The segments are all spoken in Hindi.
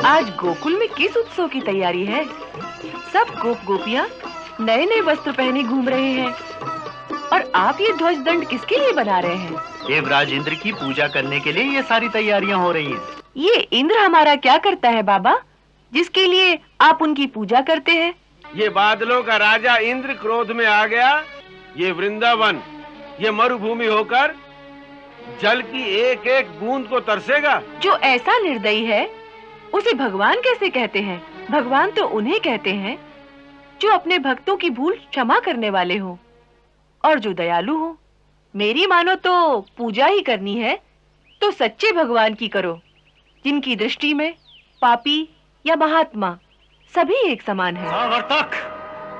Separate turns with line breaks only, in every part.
आज गोकुल में किस उत्सव की तैयारी है? सब गोप गोपियाँ नए नए वस्त्र पहने घूम रहे हैं। और आप ये ध्वज दंड किसके लिए बना रहे हैं?
देवराज इंद्र की पूजा करने के लिए ये सारी तैयारियां हो रही हैं।
ये इंद्र हमारा क्या करता है बाबा, जिसके लिए आप उनकी पूजा करते हैं?
ये बादलों का राजा इंद्र क्रोध में आ गया। ये वृंदावन, ये मरुभूमि होकर जल की एक एक बूंद को तरसेगा।
जो ऐसा निर्दयी है उसे भगवान कैसे कहते हैं? भगवान तो उन्हें कहते हैं जो अपने भक्तों की भूल क्षमा करने वाले हो और जो दयालु हो। मेरी मानो तो पूजा ही करनी है तो सच्चे भगवान की करो, जिनकी दृष्टि में पापी या महात्मा सभी एक समान है।
सावर्तक,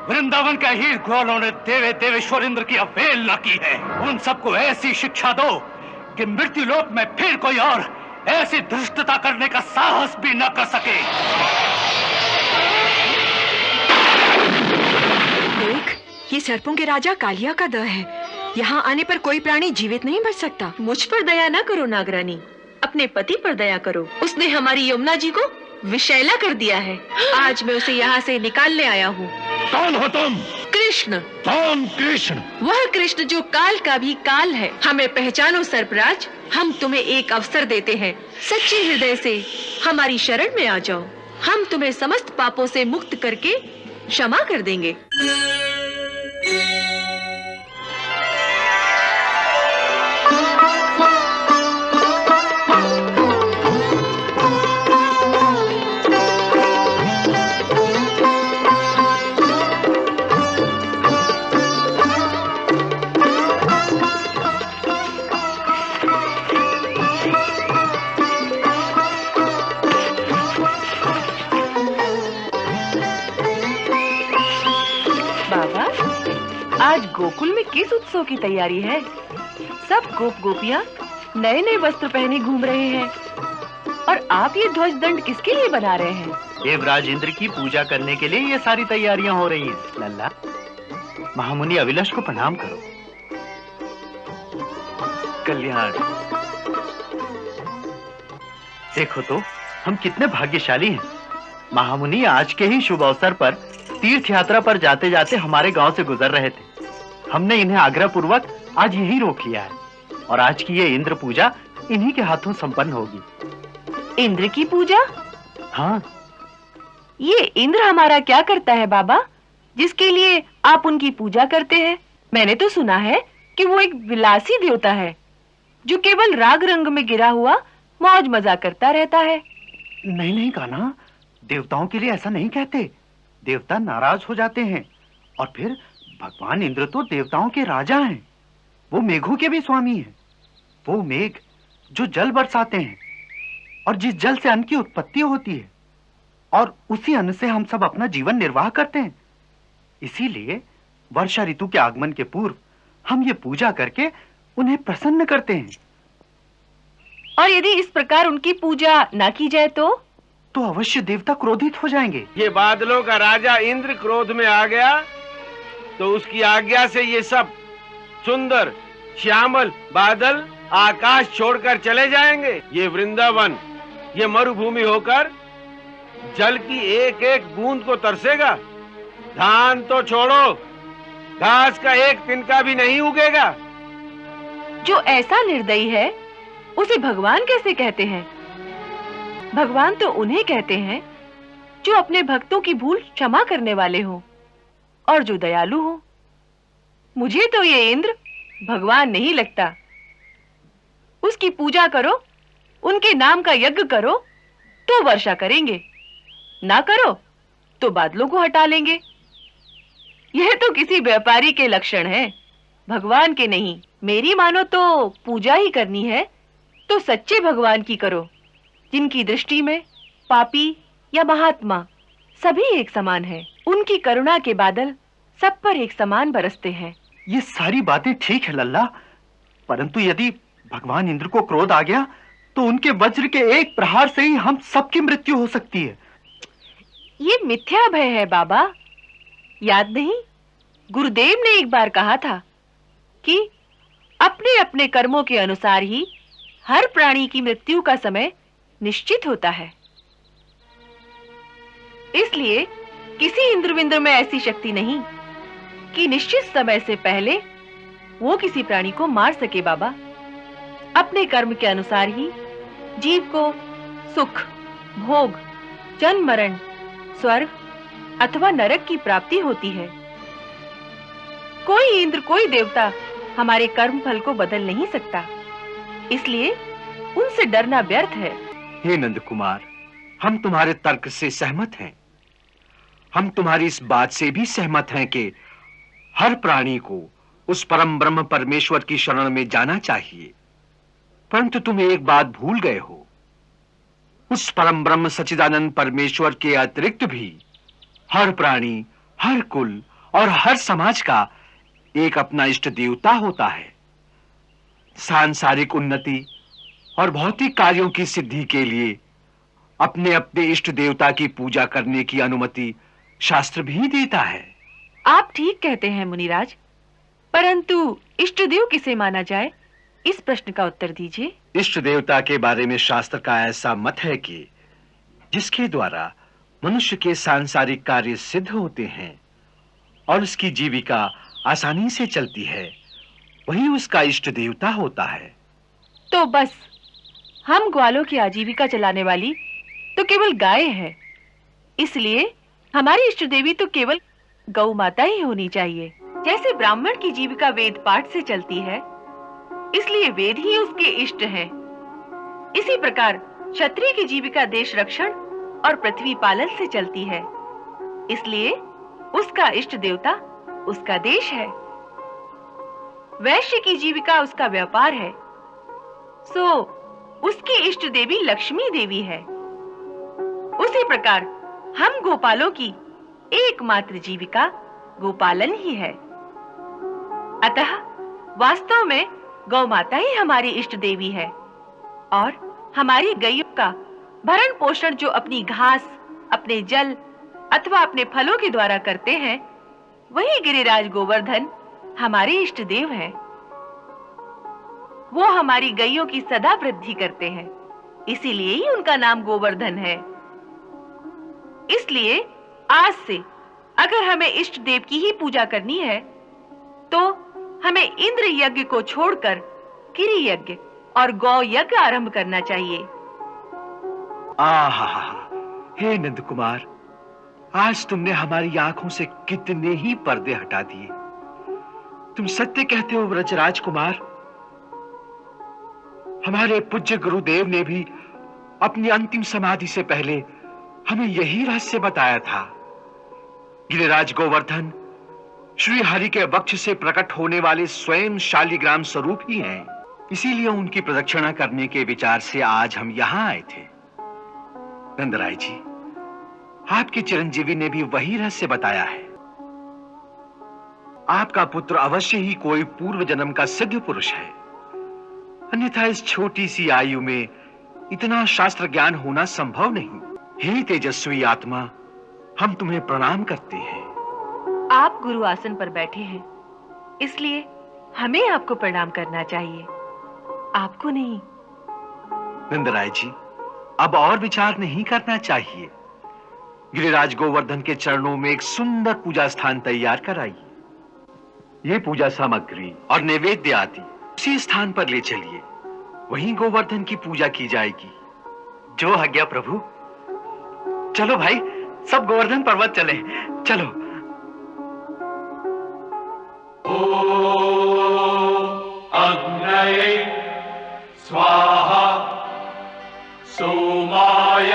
वृंदावन के हीर ग्वालों ने देवे देवेश्वर इंद्र की अवहेलना की है। उन सबको ऐसी शिक्षा दो कि मृत्यु लोक में फिर कोई और ऐसी धृष्टता करने का साहस भी न कर सके।
देख, ये सर्पों के राजा कालिया का दह है। यहाँ आने पर कोई प्राणी जीवित नहीं बच सकता।
मुझ पर दया न करो नागरानी, अपने पति पर दया करो। उसने हमारी यमुना जी को विषैला कर दिया है। आज मैं उसे यहाँ से निकालने आया हूँ।
कौन हो तुम?
कृष्ण।
कौन कृष्ण?
वह कृष्ण जो काल का भी काल है। हमें पहचानो सर्पराज, हम तुम्हें एक अवसर देते हैं। सच्चे हृदय से हमारी शरण में आ जाओ, हम तुम्हें समस्त पापों से मुक्त करके क्षमा कर देंगे। आज गोकुल में किस उत्सव की तैयारी है? सब गोप गोपियाँ नए नए वस्त्र पहने घूम रहे हैं। और आप ये ध्वज दंड किसके लिए बना रहे हैं?
देवराज इंद्र की पूजा करने के लिए ये सारी तैयारियां हो रही हैं। लल्ला, महामुनि अभिलाष को प्रणाम करो। कल्याण। देखो तो हम कितने भाग्यशाली हैं। महामुनि आज के ही शुभ अवसर पर तीर्थ यात्रा पर जाते जाते हमारे गांव से गुजर रहे थे। हमने इन्हें आग्रह पूर्वक आज यहीं रोक लिया है और आज की ये इंद्र पूजा इन्हीं के हाथों संपन्न होगी।
इंद्र की पूजा?
हाँ।
ये इंद्र हमारा क्या करता है बाबा, जिसके लिए आप उनकी पूजा करते हैं? मैंने तो सुना है कि वो एक विलासी देवता है जो केवल राग रंग में गिरा हुआ मौज मजा करता रहता है।
नहीं नहीं कान्हा, देवताओं के लिए ऐसा नहीं कहते। देवता नाराज हो जाते हैं। और फिर भगवान इंद्र तो देवताओं के राजा हैं। वो मेघों के भी स्वामी हैं। वो मेघ जो जल बरसाते हैं और जिस जल से अन्न की उत्पत्ति होती है और उसी अन्न से हम सब अपना जीवन निर्वाह करते हैं। इसीलिए वर्षा ऋतु के आगमन के पूर्व हम ये पूजा करके उन्हें प्रसन्न करते हैं।
और यदि इस प्रकार उनकी पूजा ना की जाए तो
अवश्य देवता क्रोधित हो जाएंगे।
ये बादलों का राजा इंद्र क्रोध में आ गया तो उसकी आज्ञा से ये सब सुंदर श्यामल बादल आकाश छोड़कर चले जाएंगे। ये वृंदावन, ये मरुभूमि होकर जल की एक एक बूंद को तरसेगा। धान तो छोड़ो, घास का एक तिनका भी नहीं उगेगा।
जो ऐसा निर्दयी है उसे भगवान कैसे कहते हैं? भगवान तो उन्हें कहते हैं जो अपने भक्तों की भूल क्षमा करने वाले हो और जो दयालु हो। मुझे तो ये इंद्र भगवान नहीं लगता। उसकी पूजा करो, उनके नाम का यज्ञ करो तो वर्षा करेंगे, ना करो तो बादलों को हटा लेंगे। यह तो किसी व्यापारी के लक्षण है, भगवान के नहीं। मेरी मानो तो पूजा ही करनी है तो सच्चे भगवान की करो, जिनकी दृष्टि में पापी या महात्मा सभी एक समान है। उनकी करुणा के बादल सब पर एक समान बरसते हैं।
ये सारी बातें ठीक है लल्ला, परंतु यदि भगवान इंद्र को क्रोध आ गया तो उनके वज्र के एक प्रहार से ही हम सबकी मृत्यु हो सकती है।
ये मिथ्या भय है बाबा। याद नहीं, गुरुदेव ने एक बार कहा था कि अपने अपने कर्मों के अनुसार ही हर प्राणी की मृत्यु का समय निश्चित होता है। इसलिए किसी इंद्रविंद्र में ऐसी शक्ति नहीं कि निश्चित समय से पहले वो किसी प्राणी को मार सके। बाबा, अपने कर्म के अनुसार ही जीव को सुख, भोग, जन्म मरण, स्वर्ग अथवा नरक की प्राप्ति होती है। कोई इंद्र, कोई देवता हमारे कर्म फल को बदल नहीं सकता, इसलिए उनसे डरना व्यर्थ है।
हे नंद कुमार, हम तुम्हारे तर्क से सहमत हैं। हम तुम्हारी इस बात से भी सहमत हैं कि हर प्राणी को उस परम ब्रह्म परमेश्वर की शरण में जाना चाहिए। परंतु तुम एक बात भूल गए हो। उस परम ब्रह्म सच्चिदानंद परमेश्वर के अतिरिक्त भी हर प्राणी, हर कुल और हर समाज का एक अपना इष्ट देवता होता है। सांसारिक उन्नति और भौतिक कार्यों की सिद्धि के लिए अपने अपने इष्ट देवता की पूजा करने की अनुमति शास्त्र भी देता है।
आप ठीक कहते हैं मुनिराज, परंतु इष्ट देव किसे माना जाए, इस प्रश्न का उत्तर दीजिए।
इष्ट देवता के बारे में शास्त्र का ऐसा मत है कि जिसके द्वारा मनुष्य के सांसारिक कार्य सिद्ध होते हैं और उसकी जीविका आसानी से चलती है, वही उसका इष्ट देवता होता है।
तो बस हम ग्वालों की आजीविका चलाने वाली तो केवल गाय है, इसलिए हमारी इष्ट देवी तो केवल गौ माता ही होनी चाहिए। जैसे ब्राह्मण की जीविका वेद पाठ से चलती है, इसलिए वेद ही उसके इष्ट हैं। इसी प्रकार क्षत्रिय की जीविका देश रक्षण और पृथ्वी पालन से चलती है, इसलिए उसका इष्ट देवता उसका देश है। वैश्य की जीविका उसका व्यापार है, सो उसकी इष्ट देवी लक्ष्मी देवी है। उसी प्रकार हम गोपालों की एकमात्र जीविका गोपालन ही है। अतः वास्तव में गौ माता ही हमारी इष्ट देवी है और हमारी गायों का भरण पोषण जो अपनी घास, अपने जल अथवा अपने फलों के द्वारा करते हैं, वही गिरिराज गोवर्धन हमारे इष्ट देव हैं। वो हमारी गायों की सदा वृद्धि करते हैं, इसीलिए ही उनका नाम गोवर्धन है। इसलिए आज से अगर हमें इष्ट देव की ही पूजा करनी है, तो हमें इंद्र यज्ञ को छोड़कर गिरि यज्ञ और गौ यज्ञ आरंभ करना चाहिए।
आहा, हे नंद कुमार, आज तुमने हमारी आंखों से कितने ही पर्दे हटा दिए। तुम सत्य कहते हो व्रजराज कुमार। हमारे पूज्य गुरुदेव ने भी अपनी अंतिम समाधि से पहले हमें यही रहस्य बताया था। गिरिराज गोवर्धन श्री हरि के वक्ष से प्रकट होने वाले स्वयं शालिग्राम स्वरूप ही हैं। इसीलिए उनकी प्रदक्षिणा करने के विचार से आज हम यहां आए थे। नंदराय जी, आपकी चिरंजीवी ने भी वही रहस्य बताया है। आपका पुत्र अवश्य ही कोई पूर्व जन्म का सिद्ध पुरुष है, अन्यथा इस छोटी सी आयु में इतना शास्त्र ज्ञान होना संभव नहीं। हे तेजस्वी आत्मा, हम तुम्हें प्रणाम करते हैं।
आप गुरु आसन पर बैठे हैं, इसलिए हमें आपको प्रणाम करना चाहिए, आपको नहीं।
नंदराय जी, अब और विचार नहीं करना चाहिए। गिरिराज गोवर्धन के चरणों में एक सुंदर पूजा स्थान तैयार कराइए। ये पूजा सामग्री और नैवेद्य आदि उसी स्थान पर ले चलिए, वहीं गोवर्धन की पूजा की जाएगी।
जो आज्ञा प्रभु। चलो भाई, सब गोवर्धन पर्वत चले, चलो।
अग्नये स्वाहा सोमाय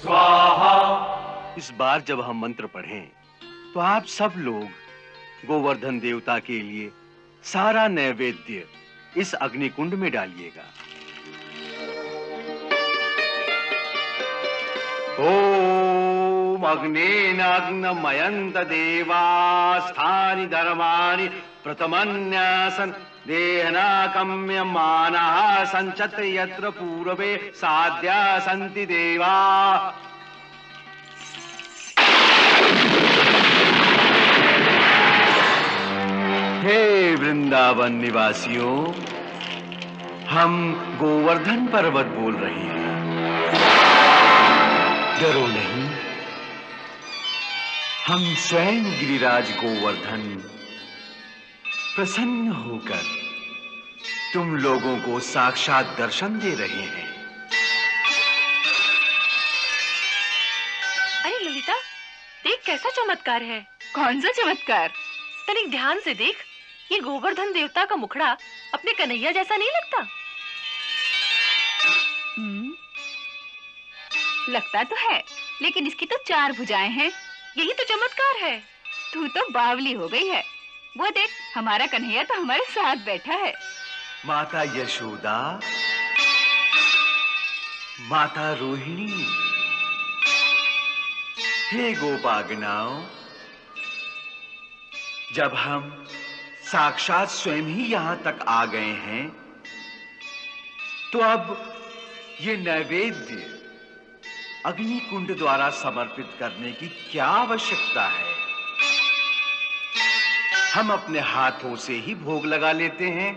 स्वाहा।
इस बार जब हम मंत्र पढ़ें, तो आप सब लोग गोवर्धन देवता के लिए सारा नैवेद्य इस अग्निकुंड में डालिएगा। ओम अग्नेनाग्नमयंत देवास्थानि धर्माणि प्रथमन्यासन देहनाकम्य मानः संचत यत्र पूर्वे साध्या सन्ति देवा। हे वृंदावन निवासियों, हम गोवर्धन पर्वत बोल रहे हैं। डरो नहीं, हम स्वयं गिरिराज गोवर्धन प्रसन्न होकर तुम लोगों को साक्षात दर्शन दे रहे हैं।
अरे ललिता, देख कैसा चमत्कार है।
कौन सा चमत्कार?
तनिक ध्यान से देख, ये गोवर्धन देवता का मुखड़ा अपने कन्हैया जैसा नहीं लगता?
लगता तो है, लेकिन इसकी तो 4 भुजाएं हैं।
यही तो चमत्कार है।
तू तो बावली हो गई है। वो देख, हमारा कन्हैया तो हमारे साथ बैठा है।
माता यशोदा, माता रोहिणी, हे गोपागनाओं, जब हम साक्षात स्वयं ही यहां तक आ गए हैं, तो अब ये नैवेद्य अग्नि कुंड द्वारा समर्पित करने की क्या आवश्यकता है? हम अपने हाथों से ही भोग लगा लेते हैं।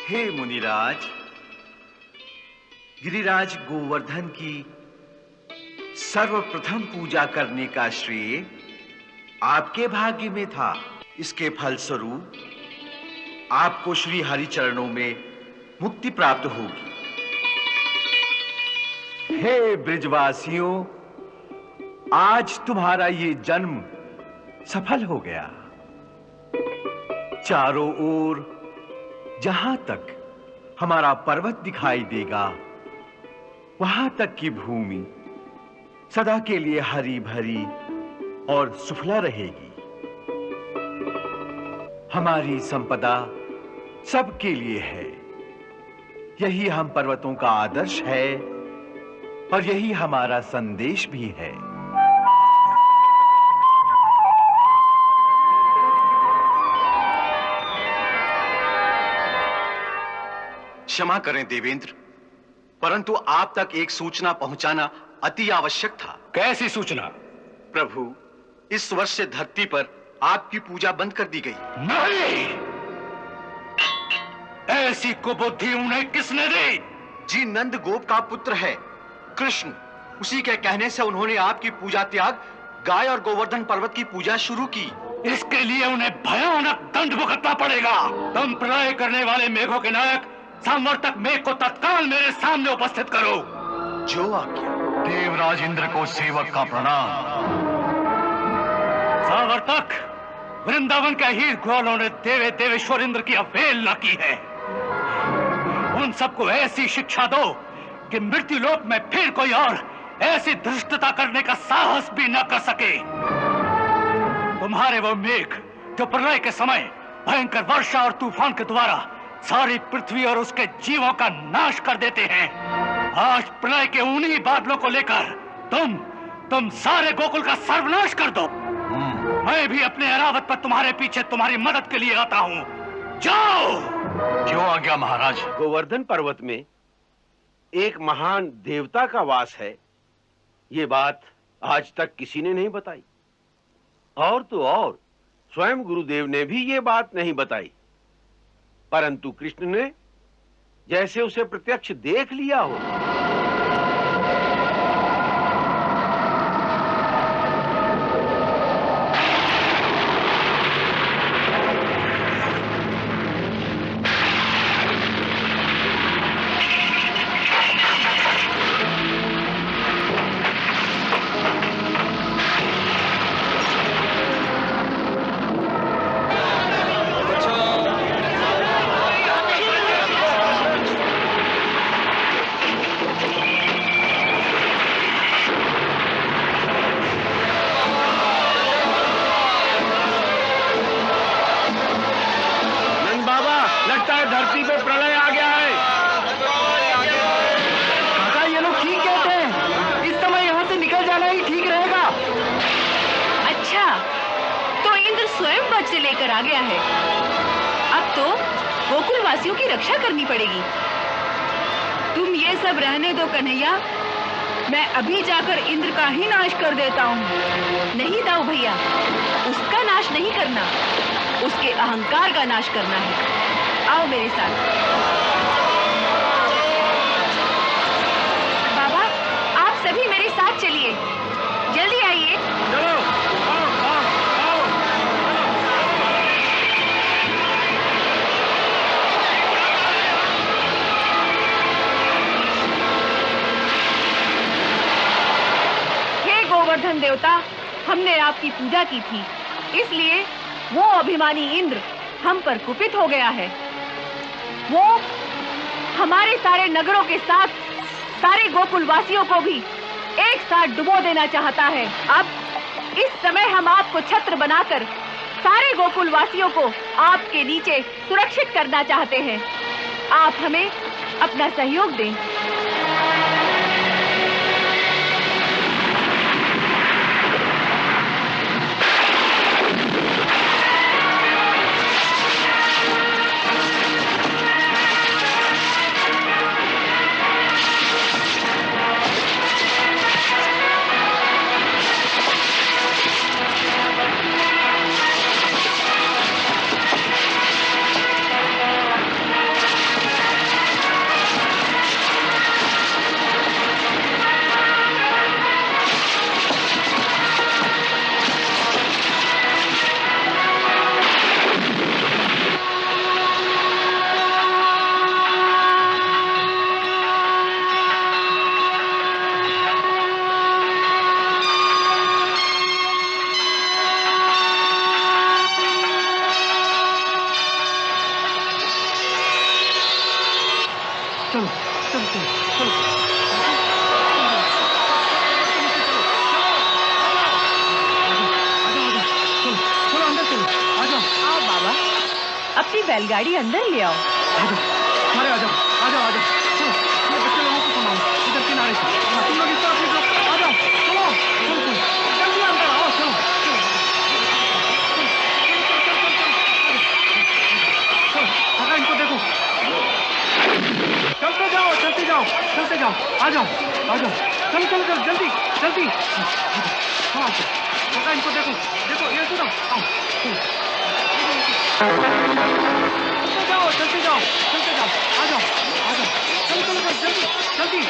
हे मुनिराज, गिरिराज गोवर्धन की सर्वप्रथम पूजा करने का श्रेय आपके भाग्य में था। इसके फलस्वरूप आपको श्री हरि चरणों में मुक्ति प्राप्त होगी। हे ब्रिजवासियों, आज तुम्हारा ये जन्म सफल हो गया। चारों ओर जहां तक हमारा पर्वत दिखाई देगा, वहां तक की भूमि सदा के लिए हरी भरी और सुफला रहेगी। हमारी संपदा सबके लिए है। यही हम पर्वतों का आदर्श है और यही हमारा संदेश भी है।
क्षमा करें देवेंद्र, परंतु आप तक एक सूचना पहुंचाना अति आवश्यक था।
कैसी सूचना?
प्रभु, इस वर्ष से धरती पर आपकी पूजा बंद कर दी गई।
नहीं! ऐसी कुबुद्धि उन्हें किसने दी?
जी नंद गोप का पुत्र है कृष्ण। उसी के कहने से उन्होंने आपकी पूजा त्याग गाय और गोवर्धन पर्वत की पूजा शुरू की।
इसके लिए उन्हें भयानक दंड भुगतना पड़ेगा। तुम प्रलय करने वाले मेघों के नायक संवर्तक मेघ को तत्काल मेरे सामने उपस्थित करो।
जो आज्ञा।
देवराज इंद्र को सेवक का प्रणाम। सावर्तक, वृंदावन के हीर ग्वालों ने देवे देवेश्वर इंद्र की अवहेलना की है। उन सबको ऐसी शिक्षा दो कि मृत्यु लोक में फिर कोई और ऐसी धृष्टता करने का साहस भी न कर सके। तुम्हारे वो मेघ जो प्रलय के समय भयंकर वर्षा और तूफान के द्वारा सारी पृथ्वी और उसके जीवों का नाश कर देते हैं, आज प्रलय के उन्हीं बादलों को लेकर तुम सारे गोकुल का सर्वनाश कर दो। मैं भी अपने अरावत पर तुम्हारे पीछे तुम्हारी मदद के लिए आता हूँ। जाओ। जो आज्ञा महाराज।
गोवर्धन पर्वत में एक महान देवता का वास है, ये बात आज तक किसी ने नहीं बताई। और तो और स्वयं गुरुदेव ने भी ये बात नहीं बताई, परंतु कृष्ण ने जैसे उसे प्रत्यक्ष देख लिया हो।
पूर्वज से लेकर आ गया है। अब तो गोकुल वासियों की रक्षा करनी पड़ेगी। तुम ये सब रहने दो कन्हैया, मैं अभी जाकर इंद्र का ही नाश कर देता हूँ। नहीं दाऊ भैया, उसका नाश नहीं करना, उसके अहंकार का नाश करना है। आओ मेरे साथ। बाबा, आप सभी मेरे साथ चलिए, जल्दी आइए।
चलो, आओ, आओ, आओ।
हे गोवर्धन देवता, हमने आपकी पूजा की थी, इसलिए वो अभिमानी इंद्र हम पर कुपित हो गया है। वो हमारे सारे नगरों के साथ सारे गोकुल वासियों को भी एक साथ डुबो देना चाहता है। अब इस समय हम आपको छत्र बनाकर सारे गोकुल वासियों को आपके नीचे सुरक्षित करना चाहते हैं। आप हमें अपना सहयोग दें। अपनी बैलगाड़ी अंदर ले आओ।
अरे आजाओ, आजाओ, आजाओ, चलो, ये बच्चे लोगों को संभालो, इधर किनारे से। हाँ, तुम लोग इस तरफ निकलो, आजाओ, चलो, चलो, चलो, जल्दी अंदर आओ, चलो, चलो, चलो, काका इनको देखो, चलते जाओ, चलते जाओ, चलते जाओ, आ जाओ, आ जाओ, चलो, चलो, चलो, जल्दी, जल्दी, हाँ, काका इनको देखो, देखो, ये सुनो, आओ, चलते जाओ, चलते जाओ, चलते जाओ, आ जाओ, आ जाओ, चलो, चलो, चलो, जल्दी, जल्दी,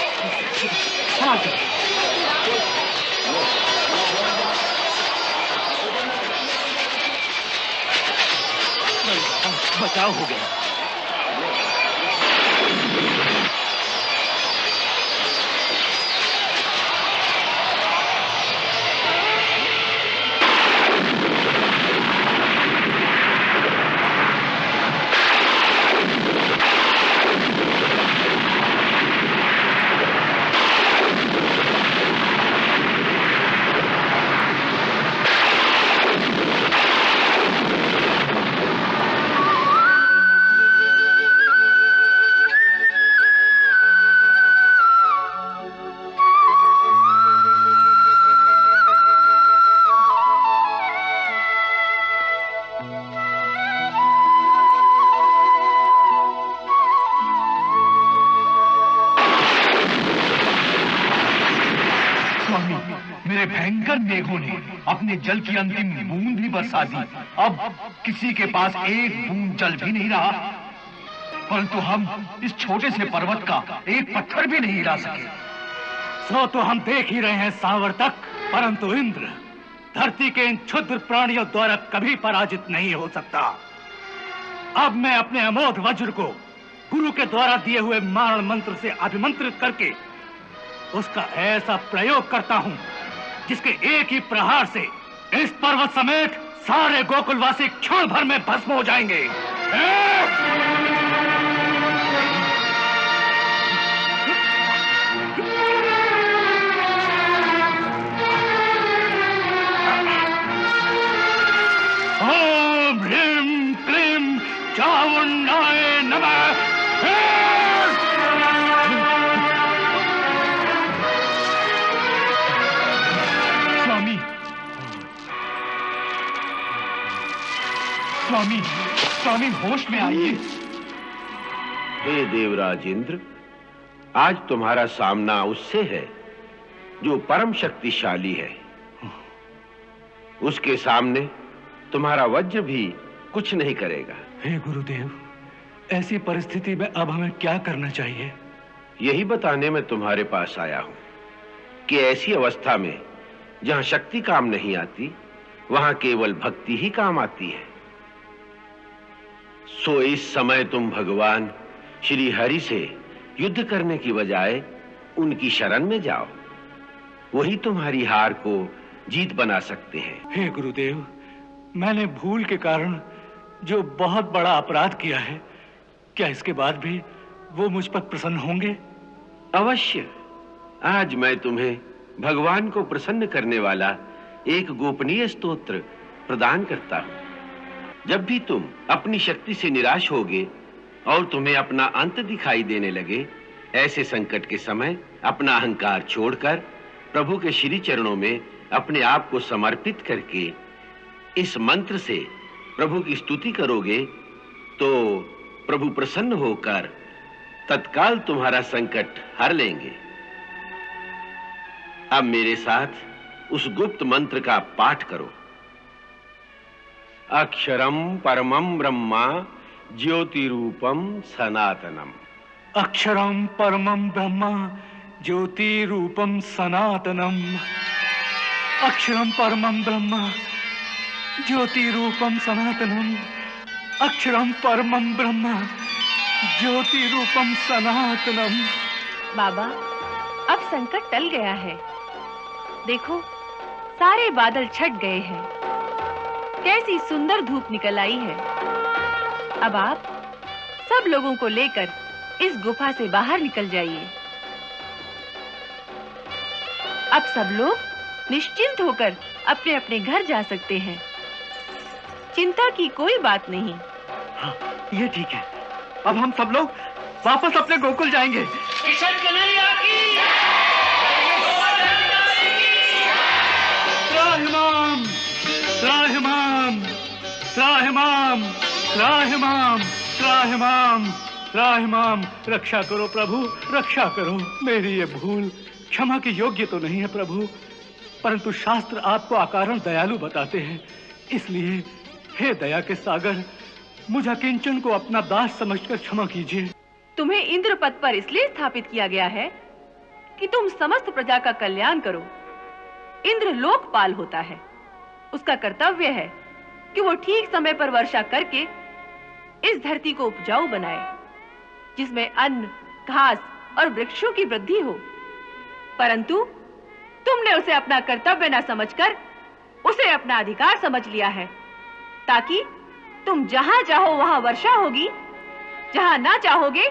हाँ,
बचाव हो गया। मेरे भयंकर मेघों ने अपने जल की अंतिम बूंद भी बरसा दी। अब किसी के पास एक बूंद जल भी नहीं रहा, परंतु हम इस छोटे से पर्वत का एक पत्थर भी नहीं हिला सके। सो तो हम देख ही रहे हैं सावर्तक, परंतु इंद्र धरती के इन क्षुद्र प्राणियों द्वारा कभी पराजित नहीं हो सकता। अब मैं अपने अमोघ वज्र को गुरु के द्वारा दिए हुए मारण मंत्र से अभिमंत्रित करके उसका ऐसा प्रयोग करता हूं जिसके एक ही प्रहार से इस पर्वत समेत सारे गोकुलवासी क्षण भर में भस्म हो जाएंगे। ओम ह्रीं क्लीं चामुंडाय नमः। स्वामी, स्वामी होश में आइए।
हे देवराज इंद्र, आज तुम्हारा सामना उससे है जो परम शक्तिशाली है। उसके सामने तुम्हारा वज्र भी कुछ नहीं करेगा।
हे गुरुदेव, ऐसी परिस्थिति में अब हमें क्या करना चाहिए?
यही बताने में तुम्हारे पास आया हूं कि ऐसी अवस्था में जहां शक्ति काम नहीं आती, वहां केवल भक्ति ही काम आती है। सो इस समय तुम भगवान श्री हरि से युद्ध करने की बजाय उनकी शरण में जाओ। वही तुम्हारी हार को जीत बना सकते हैं।
हे गुरुदेव, मैंने भूल के कारण जो बहुत बड़ा अपराध किया है, क्या इसके बाद भी वो मुझ पर प्रसन्न होंगे?
अवश्य। आज मैं तुम्हें भगवान को प्रसन्न करने वाला एक गोपनीय स्तोत्र प्रदान करता हूं। जब भी तुम अपनी शक्ति से निराश होगे और तुम्हें अपना अंत दिखाई देने लगे, ऐसे संकट के समय अपना अहंकार छोड़कर प्रभु के श्री चरणों में अपने आप को समर्पित करके इस मंत्र से प्रभु की स्तुति करोगे तो प्रभु प्रसन्न होकर तत्काल तुम्हारा संकट हर लेंगे। अब मेरे साथ उस गुप्त मंत्र का पाठ करो। अक्षरम परमम ब्रह्मा ज्योतिरूपम सनातनम।
अक्षरम परमं ब्रह्म ज्योति रूपम सनातनम। अक्षरम परमं ब्रह्म ज्योति रूपम सनातनम। अक्षरम परमं ब्रह्म ज्योति रूपम सनातनम।
बाबा, अब संकट टल गया है। देखो, सारे बादल छट गए हैं। कैसी सुंदर धूप निकल आई है। अब आप सब लोगों को लेकर इस गुफा से बाहर निकल जाइए। अब सब लोग निश्चिंत होकर अपने अपने घर जा सकते हैं। चिंता की कोई बात नहीं।
हाँ, ये ठीक है। अब हम सब लोग वापस अपने गोकुल जाएंगे।
त्राहिमाम, त्राहिमाम, त्राहिमाम, त्राहिमाम, त्राहिमाम, त्राहिमाम। रक्षा करो प्रभु, रक्षा करो। मेरी ये भूल क्षमा की योग्य तो नहीं है प्रभु, परंतु शास्त्र आपको अकारण दयालु बताते हैं। इसलिए हे दया के सागर, मुझे किंचन को अपना दास समझकर क्षमा कीजिए।
तुम्हें इंद्र पद पर इसलिए स्थापित किया गया है कि तुम समस्त प्रजा का कल्याण करो। इंद्र लोकपाल होता है। उसका कर्तव्य है कि वो ठीक समय पर वर्षा करके इस धरती को उपजाऊ बनाए, जिसमें अन्न, घास और वृक्षों की वृद्धि हो। परंतु तुमने उसे अपना कर्तव्य न समझकर उसे अपना अधिकार समझ लिया है, ताकि तुम जहां चाहो वहां वर्षा होगी, जहां ना चाहोगे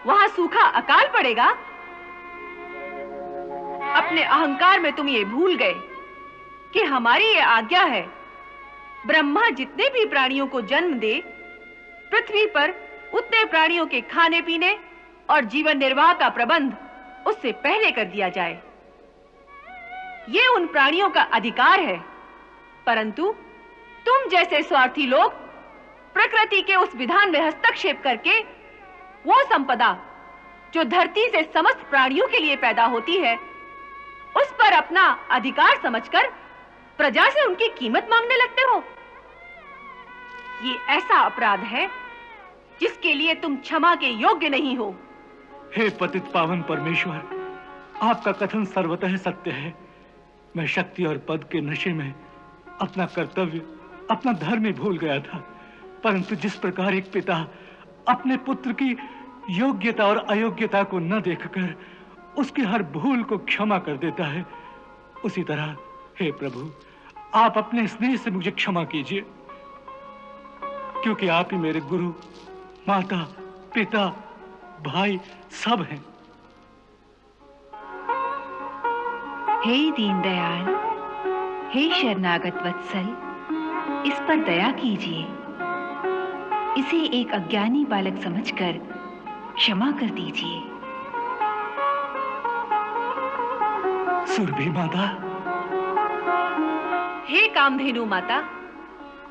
वहां सूखा अकाल पड़ेगा। अपने अहंकार में तुम ये भूल गए कि हमारी ये आज्ञा है, ब्रह्मा जितने भी प्राणियों को जन्म दे, पृथ्वी पर उतने प्राणियों के खाने पीने और जीवन निर्वाह का प्रबंध उससे पहले कर दिया जाए। ये उन प्राणियों का अधिकार है। परंतु तुम जैसे स्वार्थी लोग प्रकृति के उस विधान में हस्तक्षेप करके वो संपदा जो धरती से समस्त प्राणियों के लिए पैदा होती है, उस पर अपना अधिकार समझकर प्रजा से उनकी कीमत मांगने लगते हो। ये ऐसा अपराध है जिसके लिए तुम क्षमा के योग्य नहीं हो।
हे पतित पावन परमेश्वर, आपका कथन सर्वतः सत्य है। मैं शक्ति और पद के नशे में अपना कर्तव्य, अपना धर्म ही भूल गया था। परंतु जिस प्रकार एक पिता अपने पुत्र की योग्यता और अयोग्यता को न देखकर उसकी हर भूल को क्षमा कर देता है, उसी तरह हे प्रभु, आप अपने स्नेह से मुझे क्षमा कीजिए, क्योंकि आप ही मेरे गुरु, माता, पिता, भाई सब हैं।
हे दीनदयाल, हे शरणागत वत्सल, इस पर दया कीजिए। इसे एक अज्ञानी बालक समझकर क्षमा कर दीजिए।
सुरभि माता।
हे कामधेनु माता,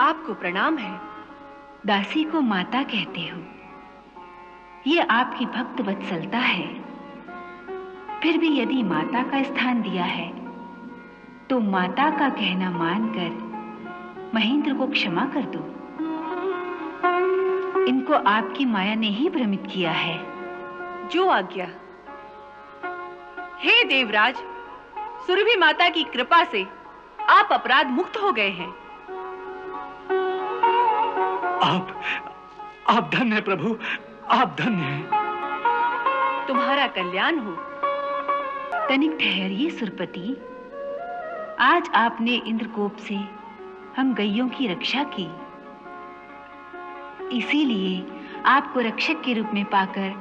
आपको प्रणाम है।
दासी को माता कहते हो। ये आपकी भक्त वत्सलता है। फिर भी यदि माता का स्थान दिया है तो माता का कहना मानकर महेंद्र को क्षमा कर दो। इनको आपकी माया ने ही भ्रमित किया है।
जो आज्ञा। हे देवराज, सुरभि माता की कृपा से आप अपराध मुक्त हो गए हैं।
आप धन्य हैं प्रभु, आप धन्य हैं।
तुम्हारा कल्याण हो।
तनिक ठहरिए सुरपति। आज आपने इंद्रकोप से हम गैयों की रक्षा की, इसीलिए आपको रक्षक के रूप में पाकर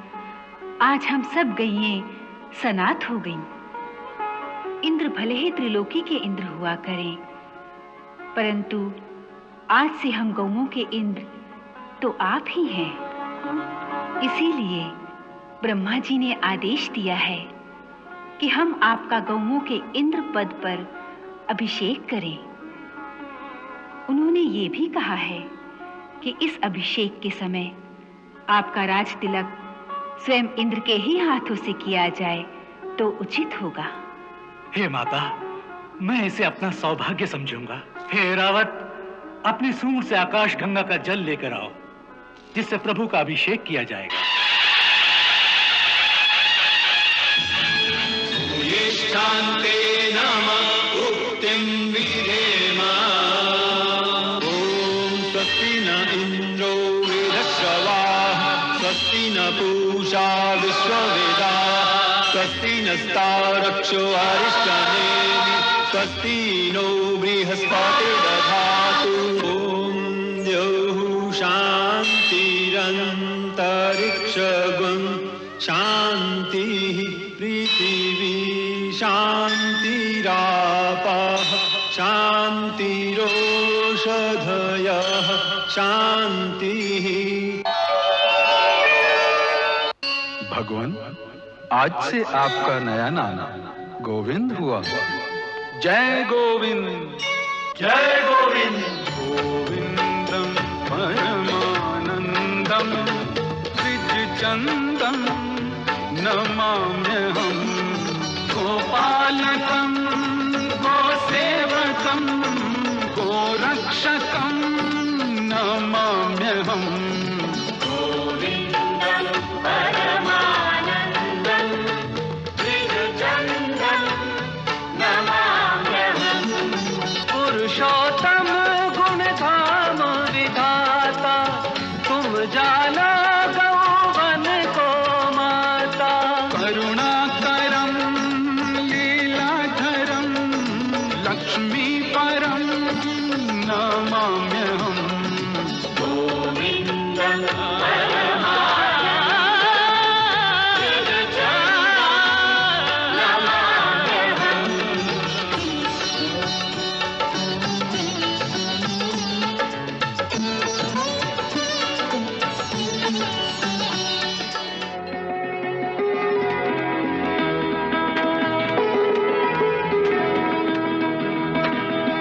आज हम सब गैयें सनाथ हो गईं। इंद्र भले ही त्रिलोकी के इंद्र हुआ करें, परंतु आज से हम गौओं के इंद्र तो आप ही हैं। इसीलिए ब्रह्मा जी ने आदेश दिया है कि हम आपका गौओं के इंद्र पद पर अभिषेक करें। उन्होंने ये भी कहा है कि इस अभिषेक के समय आपका राज तिलक स्वयं इंद्र के ही हाथों से किया जाए तो उचित होगा।
हे माता, मैं इसे अपना सौभाग्य समझूंगा। हे रावत, अपनी सूंड से आकाश गंगा का जल लेकर आओ, जिससे प्रभु का अभिषेक किया जाएगा।
शांते नमः उक्तिं विधेम। ओम स्वस्ति न इंद्रो वृद्धश्रवाः, स्वस्ति न पूषा विश्ववेदाः, स्वस्ति नस्तारक्षो अरिष्टनेमिः, स्वस्ति नो बृहस्पतिर्दधातु। ओम द्यौः शान्तिरन्तरिक्षगुं शान्तिः, पृथिवी शान्तिरापः शान्तिरोषधयः शान्तिः।
भगवान, आज से आपका नया नाम गोविंद हुआ। जय गोविंद,
जय गोविंद।
गोविंदम परमानंदम द्विजचंदम नमाम्यहम्, गोपालकं गोसेवकं गोरक्षकं नमाम्यहम्।
गोविंदं परमानंदं द्विजचंदं नमाम्यहम्।
पुरुषोत्तम गुणधाम विधाता, तुम जाना गौवन को माता।
करुणाकरं लीलाधरं लक्ष्मीपरं नमाम्यहम्।
गोविंदं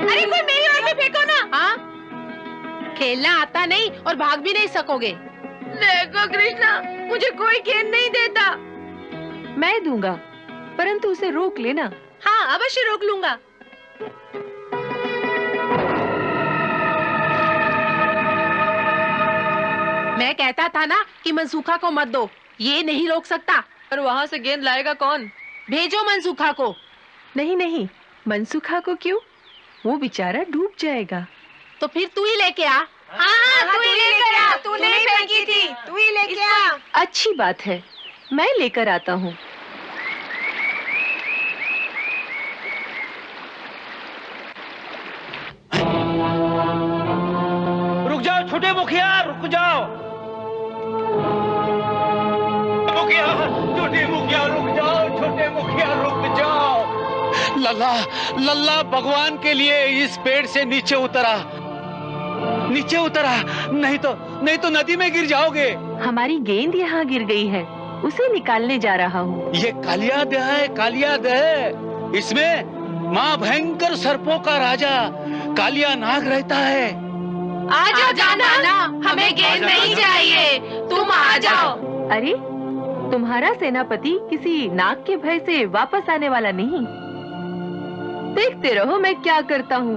अरे कोई मेरी ओर में फेंको ना। हाँ, खेलना आता नहीं और भाग भी नहीं सकोगे। देखो कृष्णा, मुझे कोई खेल नहीं देता। मैं दूंगा, परंतु उसे रोक लेना। हाँ, अवश्य रोक लूंगा। मैं कहता था ना कि मनसूखा को मत दो, ये नहीं रोक सकता। और वहाँ से गेंद लाएगा कौन? भेजो मनसूखा को। नहीं नहीं, मनसूखा को क्यों? वो बेचारा डूब जाएगा। तो फिर तू ही लेके आ। हाँ, तू ही लेकर आ। तूने फेंकी थी, तू ही लेके आ। अच्छी बात है, मैं लेकर आता हूँ।
रुक जाओ छोटे मुखिया, रुक जाओ। मुखिया, छोटे मुखिया रुक जाओ, छोटे मुखिया रुक जाओ।
लल्ला, लल्ला भगवान के लिए इस पेड़ से नीचे उतरा, नीचे उतरा, नहीं तो नदी में गिर जाओगे।
हमारी गेंद यहाँ गिर गई है, उसे निकालने जा रहा हूँ।
ये कालियादह है, कालियादह। इसमें माँ भयंकर सर्पों का राजा कालिया नाग रहता है।
आ जाओ जाना, हमें गेंद नहीं चाहिए, तुम आ जाओ। अरे तुम्हारा सेनापति किसी नाग के भय से वापस आने वाला नहीं। देखते रहो मैं क्या करता हूँ।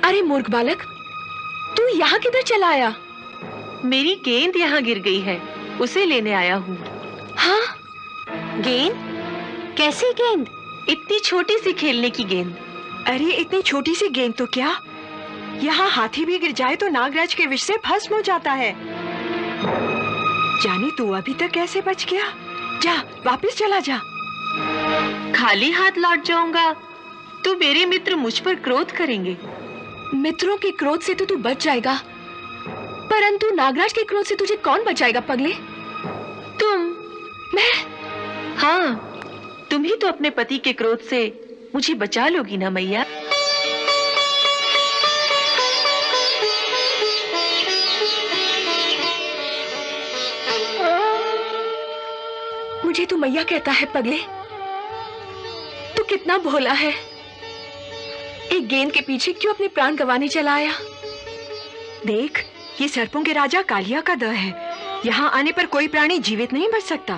अरे मूर्ख बालक, तू यहाँ किधर चला आया?
मेरी गेंद यहाँ गिर गई है, उसे लेने आया हूँ।
हाँ? गेंद? कैसी गेंद?
इतनी छोटी सी खेलने की गेंद।
अरे इतनी छोटी सी गेंद तो क्या, यहाँ हाथी भी गिर जाए तो नागराज के विष से भस्म हो जाता है। जाने तू अभी तक कैसे बच गया? जा वापस चला जा।
खाली हाथ लौट जाऊंगा तो मेरे मित्र मुझ पर क्रोध करेंगे।
मित्रों के क्रोध से तो तू बच जाएगा, परंतु नागराज के क्रोध से तुझे कौन बचाएगा पगले?
तुम।
मैं?
हाँ, तुम ही तो अपने पति के क्रोध से मुझे बचा लोगी ना मैया।
मुझे तू मैया कहता है पगले? तू कितना भोला है। एक गेंद के पीछे क्यों अपने प्राण गंवाने चला आया? देख, ये सर्पों के राजा कालिया का दह है। यहाँ आने पर कोई प्राणी जीवित नहीं बच सकता।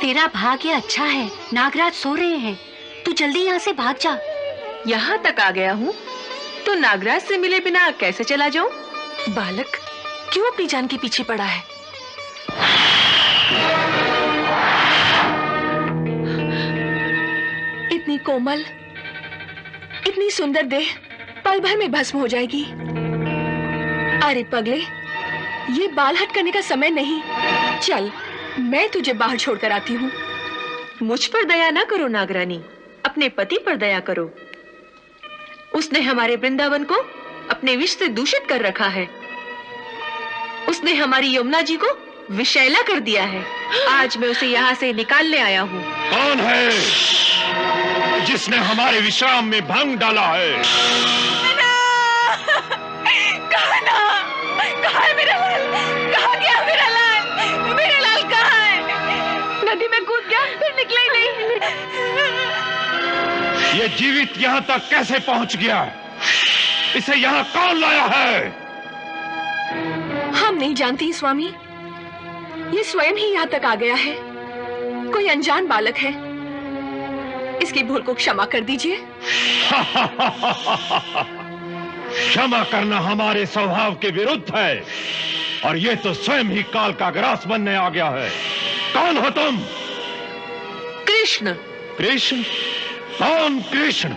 तेरा भाग्य अच्छा है, नागराज सो रहे हैं, तू जल्दी यहाँ से भाग जा।
यहाँ तक आ गया हूँ तो नागराज से मिले बिना कैसे चला जाऊं?
बालक क्यों अपनी जान के पीछे पड़ा है? इतनी कोमल, इतनी सुंदर देह पल भर में भस्म हो जाएगी। अरे पगले, ये बाल हट करने का समय नहीं। चल, मैं तुझे बाहर छोड़कर आती हूँ।
मुझ पर दया ना करो नागरानी, अपने पति पर दया करो। उसने हमारे वृंदावन को अपने विष से दूषित कर रखा है। उसने हमारी यमुना जी को विषैला कर दिया है। आज मैं उसे यहाँ से निकालने आया हूँ।
कौन है जिसने हमारे विश्राम में भंग डाला है?
कहाँ है मेरा लाल? कहाँ गया मेरा लाल? मेरा लाल कहाँ है? नदी में कूद गया, फिर निकला ही नहीं।
ये जीवित यहाँ तक कैसे पहुँच गया? इसे यहाँ कौन लाया है?
हम नहीं जानती स्वामी, ये स्वयं ही यहाँ तक आ गया है। कोई अनजान बालक है, इसकी भूल को क्षमा कर दीजिए।
क्षमा करना हमारे स्वभाव के विरुद्ध है, और ये तो स्वयं ही काल का ग्रास बनने आ गया है। कौन हो तुम?
कृष्ण।
कृष्ण? कौन कृष्ण?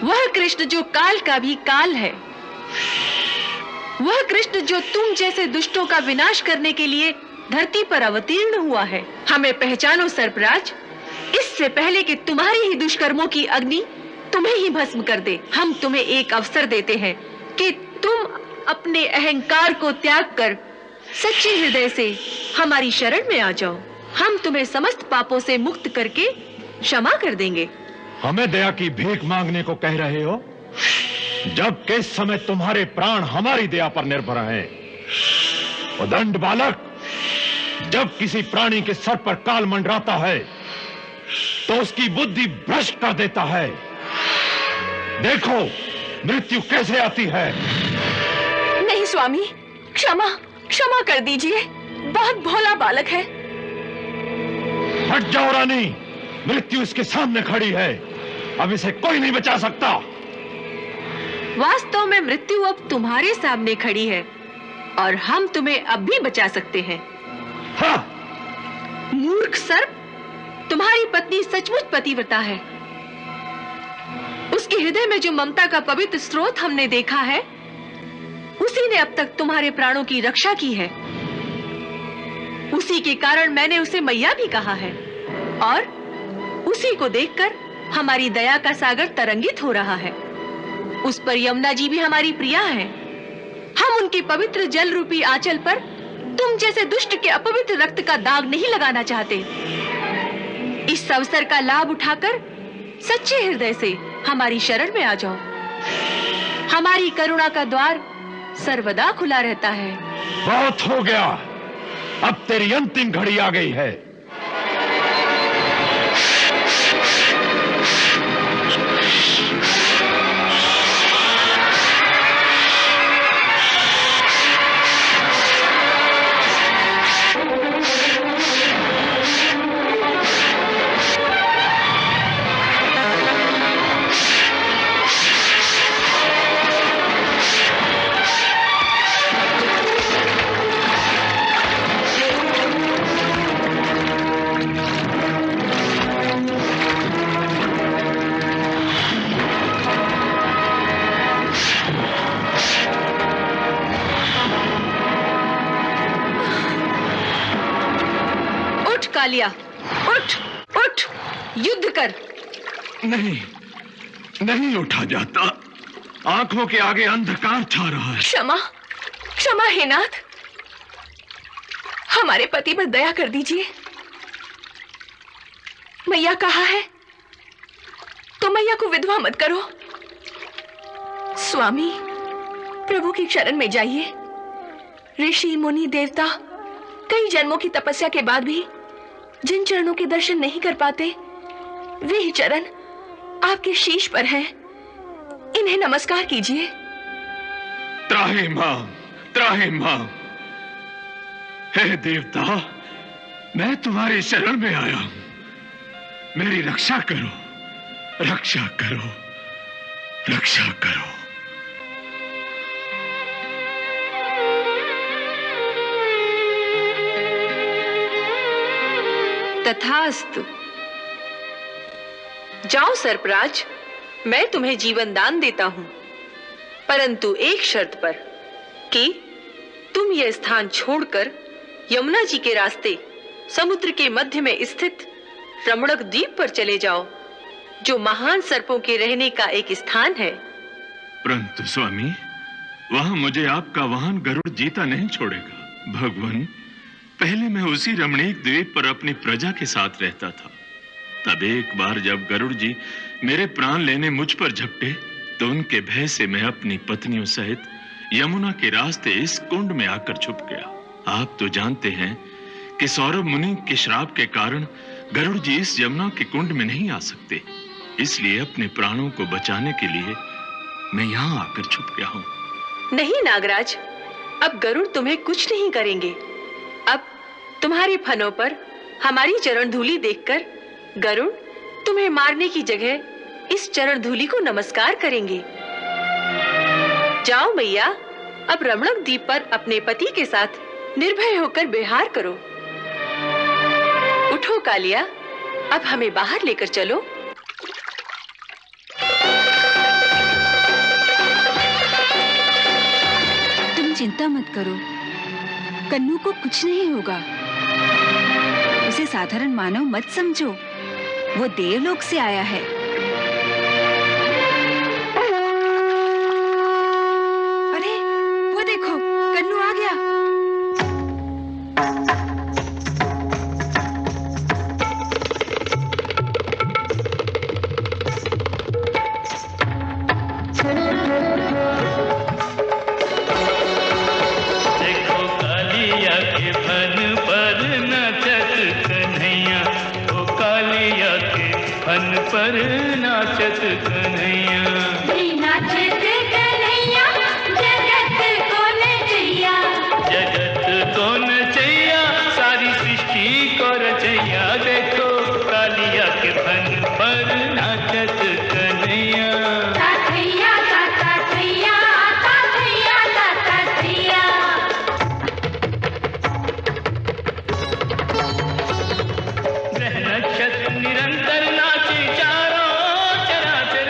वह कृष्ण जो काल का भी काल है। वह कृष्ण जो तुम जैसे दुष्टों का विनाश करने के लिए धरती पर अवतीर्ण हुआ है। हमें पहचानो सर्पराज, इससे पहले कि तुम्हारी ही दुष्कर्मों की अग्नि तुम्हें ही भस्म कर दे। हम तुम्हें एक अवसर देते हैं कि तुम अपने अहंकार को त्याग कर सच्चे हृदय से हमारी शरण में आ जाओ। हम तुम्हें समस्त पापों से मुक्त करके क्षमा कर देंगे।
हमें दया की भीख मांगने को कह रहे हो, जब के समय तुम्हारे प्राण हमारी दया पर निर्भर हैं। उदंड बालक, जब किसी प्राणी के सर पर काल मंडराता है तो उसकी बुद्धि भ्रष्ट कर देता है। देखो मृत्यु कैसे आती है।
नहीं स्वामी, क्षमा क्षमा कर दीजिए, बहुत भोला बालक है।
हट जाओ रानी, मृत्यु इसके सामने खड़ी है, अब इसे कोई नहीं बचा सकता।
वास्तव में मृत्यु अब तुम्हारे सामने खड़ी है और हम तुम्हें अब भी बचा सकते हैं।
हाँ।
मूर्ख सर्प, तुम्हारी पत्नी सचमुच पतिव्रता है। उस
उसके हृदय में जो ममता का पवित्र स्रोत हमने देखा है, उसी ने अब तक तुम्हारे प्राणों की रक्षा की है। उसी के कारण मैंने उसे मैया भी कहा है, और उसी को देखकर हमारी दया का सागर तरंगित हो रहा है। उस पर यमुना जी भी हमारी प्रिया है। हम उनके पवित्र जल रूपी आंचल पर तुम जैसे दुष्ट के अपवित्र रक्त का दाग नहीं लगाना चाहते। इस अवसर का लाभ उठाकर सच्चे हृदय से हमारी शरण में आ जाओ। हमारी करुणा का द्वार सर्वदा खुला रहता है।
बहुत हो गया, अब तेरी अंतिम घड़ी आ गई है।
कालिया, उठ उठ, युद्ध कर।
नहीं, नहीं उठा जाता। आंखों के आगे अंधकार छा रहा है।
क्षमा, क्षमा हे नाथ, हमारे पति पर दया कर दीजिए। मैया कहा है तो मैया को विधवा मत करो। स्वामी, प्रभु की शरण में जाइए। ऋषि मुनि देवता कई जन्मों की तपस्या के बाद भी जिन चरणों के दर्शन नहीं कर पाते, वे ही चरण आपके शीश पर हैं। इन्हें नमस्कार कीजिए।
त्राहिमाम, त्राहिमाम। हे देवता, मैं तुम्हारी शरण में आया हूं। मेरी रक्षा करो, रक्षा करो, रक्षा करो।
तथास्तु। जाओ सर्पराज, मैं तुम्हें जीवन दान देता हूं, परंतु एक शर्त पर कि तुम यह स्थान छोड़कर यमुना जी के रास्ते समुद्र के मध्य में स्थित रमणक द्वीप पर चले जाओ, जो महान सर्पों के रहने का एक स्थान है।
परंतु स्वामी, वहां मुझे आपका वाहन गरुड़ जीता नहीं छोड़ेगा। भगवान, पहले मैं उसी रमणीक द्वीप पर अपनी प्रजा के साथ रहता था। तब एक बार जब गरुड़ जी मेरे प्राण लेने मुझ पर झपटे, तो उनके भय से मैं अपनी पत्नियों सहित यमुना के रास्ते इस कुंड में आकर छुप गया। आप तो जानते हैं कि सौरभ मुनि के श्राप के कारण गरुड़ जी इस यमुना के कुंड में नहीं आ सकते। इसलिए अपने प्राणों को बचाने के लिए मैं यहाँ आकर छुप गया हूँ।
नहीं नागराज, अब गरुड़ तुम्हें कुछ नहीं करेंगे। अब तुम्हारे फनों पर हमारी चरण धूलि देखकर गरुड़ तुम्हें मारने की जगह इस चरण धूलि को नमस्कार करेंगे। जाओ मैया, अब रमणक द्वीप पर अपने पति के साथ निर्भय होकर विहार करो। उठो कालिया, अब हमें बाहर लेकर चलो।
तुम चिंता मत करो, कन्नू को कुछ नहीं होगा। उसे साधारण मानव मत समझो, वो देवलोक से आया है। अरे वो देखो, कन्नू आ गया।
देखो कालिया के फन पर नाचत कन्हैया, ओ कालिया के फन पर नाचत कन्हैया।
नाचत कन्हैया, जगत को नचैया।
जगत को नचैया, सारी सृष्टि को रचैया। देखो कालिया के फन पर नाचत कन्हैया।
तातैया, तातैया, तातैया, तातैया।
ग्रह नक्षत्र निरंतर नाचे, चारों चराचर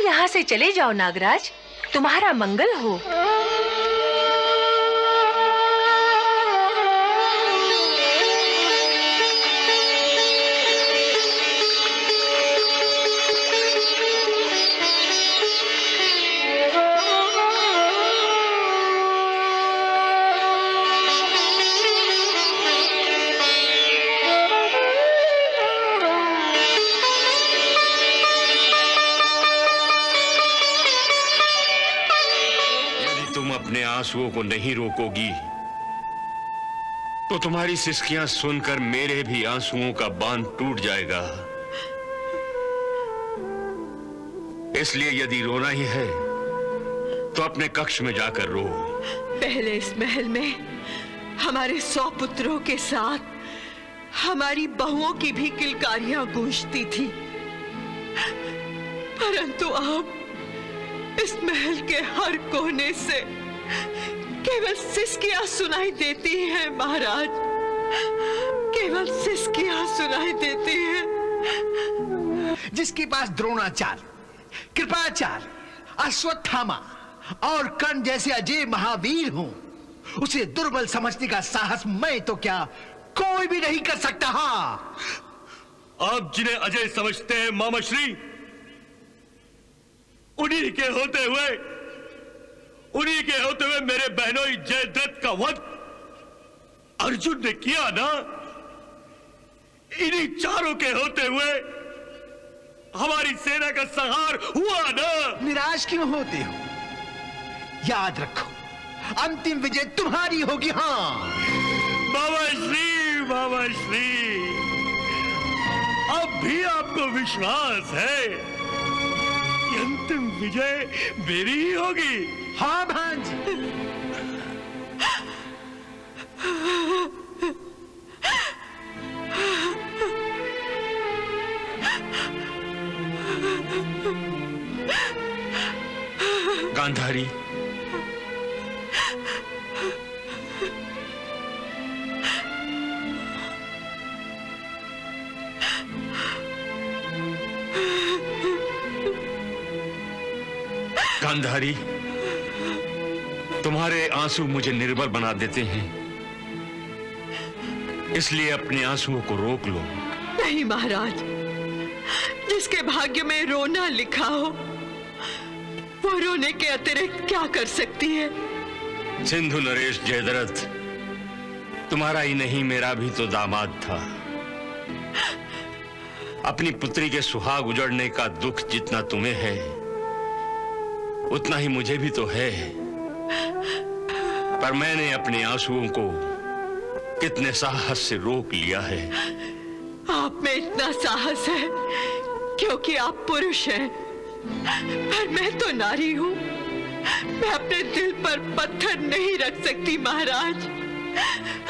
यहाँ से चले जाओ नागराज, तुम्हारा मंगल हो।
अपने आंसुओं को नहीं रोकोगी तो तुम्हारी सिसकियां सुनकर मेरे भी आंसुओं का बांध टूट जाएगा। इसलिए यदि रोना ही है तो अपने कक्ष में जाकर रो।
पहले इस महल में हमारे 100 पुत्रों के साथ हमारी बहुओं की भी किलकारियां गूंजती थी, परंतु अब इस महल के हर कोने से केवल सिसकियां सुनाई देती हैं महाराज, केवल सिसकियां सुनाई देती हैं।
जिसके पास द्रोणाचार्य, कृपाचार्य, अश्वत्थामा और कर्ण जैसे अजय महावीर हों, उसे दुर्बल समझने का साहस मैं तो क्या कोई भी नहीं कर सकता। हाँ,
आप जिन्हें अजय समझते हैं मामाश्री, उन्हीं के होते हुए मेरे बहनोई जयद्रथ का वध अर्जुन ने किया ना। इन्हीं चारों के होते हुए हमारी सेना का संहार हुआ ना।
निराश क्यों होते हो? याद रखो, अंतिम विजय तुम्हारी होगी। हाँ
मामाश्री, अब भी आपको विश्वास है कि अंतिम विजय मेरी ही होगी?
हाँ भांजी।
गांधारी, गांधारी, तुम्हारे आंसू मुझे निर्बल बना देते हैं, इसलिए अपने आंसुओं को रोक लो।
नहीं महाराज, जिसके भाग्य में रोना लिखा हो वो रोने के अतिरिक्त क्या कर सकती है?
सिंधु नरेश जयद्रथ तुम्हारा ही नहीं मेरा भी तो दामाद था। अपनी पुत्री के सुहाग उजड़ने का दुख जितना तुम्हें है उतना ही मुझे भी तो है, पर मैंने अपने आंसुओं को कितने साहस से रोक लिया है।
आप में इतना साहस है क्योंकि आप पुरुष हैं, पर मैं तो नारी हूँ। मैं अपने दिल पर पत्थर नहीं रख सकती महाराज,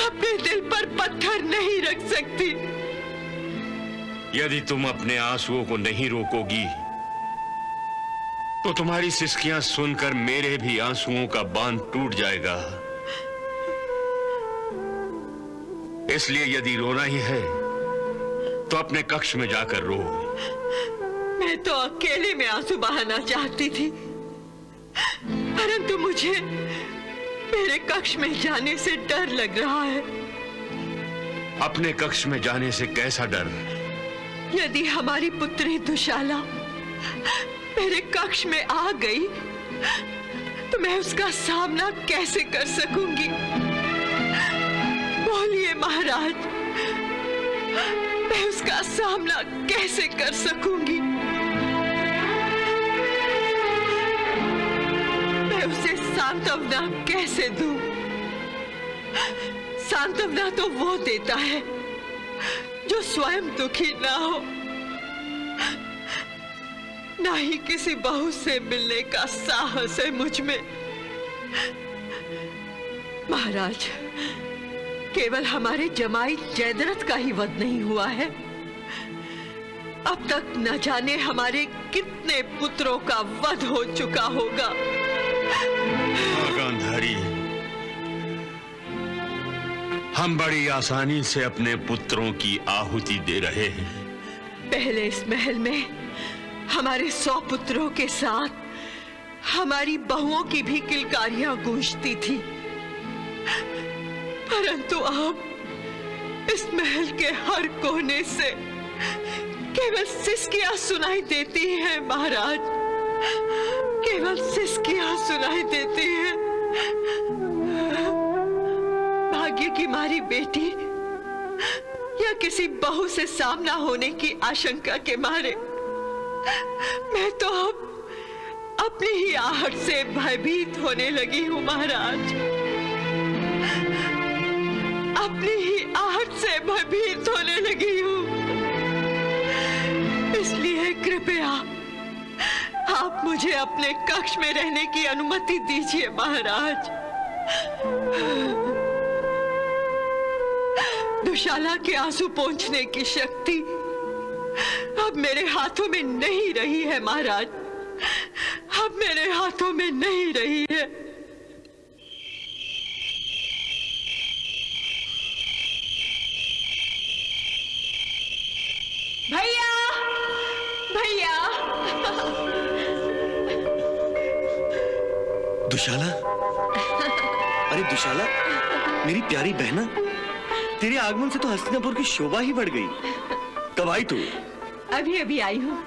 अपने दिल पर पत्थर नहीं रख सकती।
यदि तुम अपने आंसुओं को नहीं रोकोगी तो तुम्हारी सिसकियां सुनकर मेरे भी आंसुओं का बांध टूट जाएगा। इसलिए यदि रोना ही है तो अपने कक्ष में जाकर रो।
मैं तो अकेले में आंसू बहाना चाहती थी, परंतु मुझे मेरे कक्ष में जाने से डर लग रहा है।
अपने कक्ष में जाने से कैसा डर?
यदि हमारी पुत्री दुशाला मेरे कक्ष में आ गई तो मैं उसका सामना कैसे कर सकूंगी? बोलिए महाराज, मैं उसका सामना कैसे कर सकूंगी? मैं उसे सांत्वना कैसे दूं? सांत्वना तो वो देता है जो स्वयं दुखी ना हो। ना ही किसी बहू से मिलने का साहस है मुझ में। महाराज, केवल हमारे जमाई जयद्रथ का ही वध नहीं हुआ है, अब तक न जाने हमारे कितने पुत्रों का वध हो चुका होगा।
गांधारी, हम बड़ी आसानी से अपने पुत्रों की आहुति दे रहे हैं।
पहले इस महल में हमारे 100 पुत्रों के साथ हमारी बहुओं की भी किलकारियां गूंजती थी, परंतु अब इस महल के हर कोने से केवल सिसकियां सुनाई देती हैं महाराज, केवल सिसकियां सुनाई देती हैं। भाग्य की मारी बेटी या किसी बहू से सामना होने की आशंका के मारे मैं तो अब अपनी ही आहट से भयभीत होने लगी हूँ महाराज, अपनी ही आहट से भयभीत होने लगी हूँ। इसलिए कृपया आप मुझे अपने कक्ष में रहने की अनुमति दीजिए महाराज। दुशाला के आंसू पोंछने की शक्ति अब मेरे हाथों में नहीं रही है महाराज, अब मेरे हाथों में नहीं रही है। भैया, भैया।
दुशाला, अरे दुशाला, मेरी प्यारी बहना, तेरे आगमन से तो हस्तिनापुर की शोभा ही बढ़ गई। कब आई तू?
अभी अभी आई हूँ।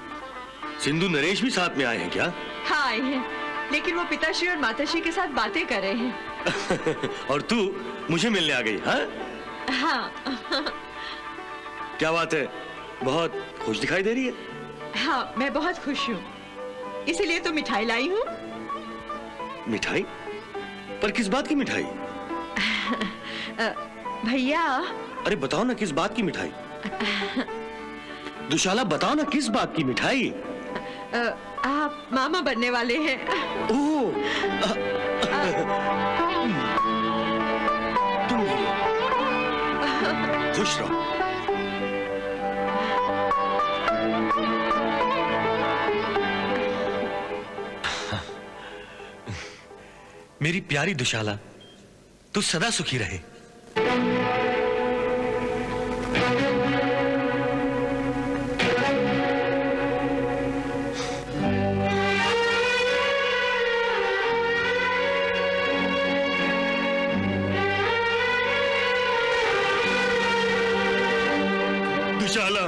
सिंधु नरेश भी साथ में आए हैं क्या?
हाँ आए हैं, लेकिन वो पिताश्री और माताश्री के साथ बातें कर रहे हैं।
और तू मुझे मिलने आ गई? हाँ
हाँ।
क्या बात है, बहुत खुश दिखाई दे रही है।
हाँ मैं बहुत खुश हूँ, इसीलिए तो मिठाई लाई हूँ।
मिठाई? पर किस बात की मिठाई?
भैया।
अरे बताओ ना किस बात की मिठाई? दुशाला बताओ ना किस बात की मिठाई?
आप मामा बनने वाले हैं।
ओह, तुम खुश रहो। मेरी प्यारी दुशाला, तू सदा सुखी रहे। दुशाला,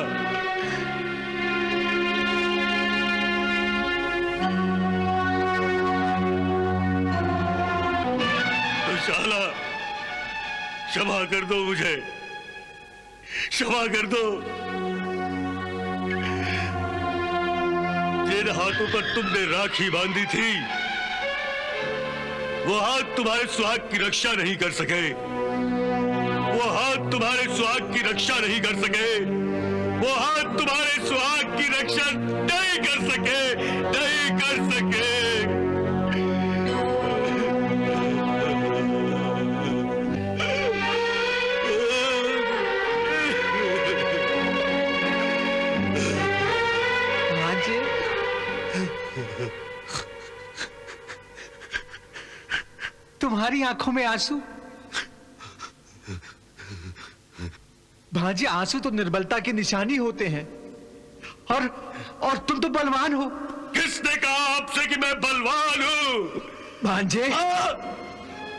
दुशाला, क्षमा कर दो मुझे, क्षमा कर दो। जिन हाथों पर तुमने राखी बांधी थी, वो हाथ तुम्हारे सुहाग की रक्षा नहीं कर सके। वो हाथ तुम्हारे सुहाग की रक्षा नहीं कर सके। वो हाथ तुम्हारे सुहाग की रक्षा नहीं कर सके, नहीं कर सके।
तुम्हारी आंखों में आंसू? भांजे, आंसू तो निर्बलता की निशानी होते हैं, और तुम तो बलवान हो।
किसने कहा आपसे कि मैं बलवान हूं?
भांजे,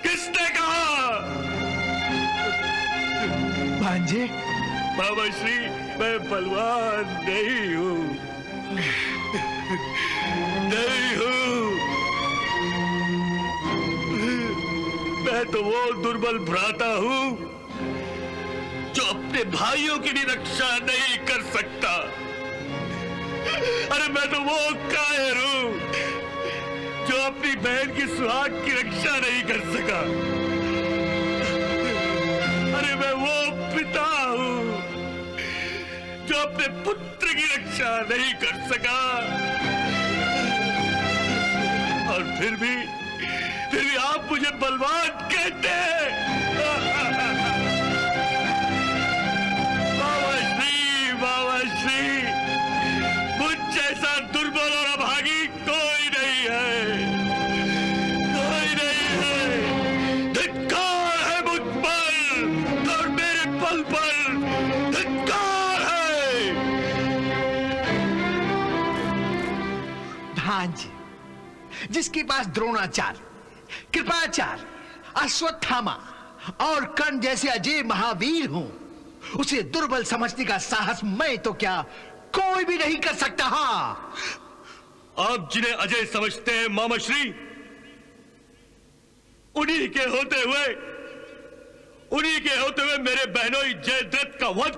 किसने कहा?
भांजे,
बाबा श्री, मैं बलवान नहीं हूं, नहीं हूं। मैं तो वो दुर्बल भ्राता हूं जो अपने भाइयों की भी रक्षा नहीं कर सकता। अरे मैं तो वो कायर हूं जो अपनी बहन की सुहाग की रक्षा नहीं कर सका। अरे मैं वो पिता हूं जो अपने पुत्र की रक्षा नहीं कर सका। और फिर भी आप मुझे बलवान कहते हैं। बाबा श्री, मुझ जैसा दुर्बल और अभागी कोई नहीं है, कोई नहीं है। धिक्कार है मुझ पर और मेरे बल पर, धिक्कार है।
भांज, जिसके पास द्रोणाचार्य, कृपाचार्य, अश्वत्थामा और कर्ण जैसे अजय महावीर हों, उसे दुर्बल समझने का साहस मैं तो क्या कोई भी नहीं कर सकता। हाँ,
आप जिन्हें अजय समझते हैं मामाश्री, उन्हीं के होते हुए मेरे बहनोई जयद्रथ का वध